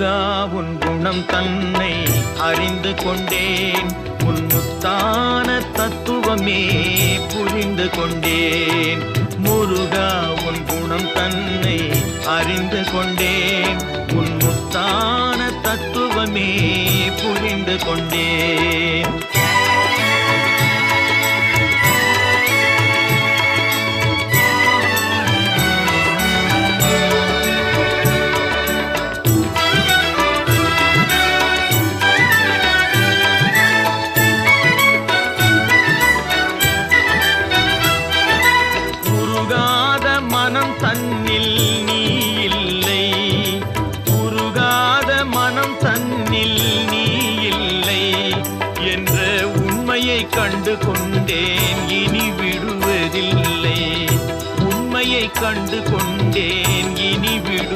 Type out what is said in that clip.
முருகா உன் குணம் தன்னை அறிந்து கொண்டேன், உன் முத்தான தத்துவமே புரிந்து கொண்டேன். முருகா உன் குணம் தன்னை அறிந்து கொண்டேன், உன் முத்தான தத்துவமே புரிந்து கொண்டேன். மனம் தன்னில் நீ இல்லை, உருகாத மனம் தன்னில் நீ இல்லை என்ற உண்மையை கண்டு கொண்டேன், இனி விடுவதில்லை. உண்மையை கண்டு கொண்டேன், இனி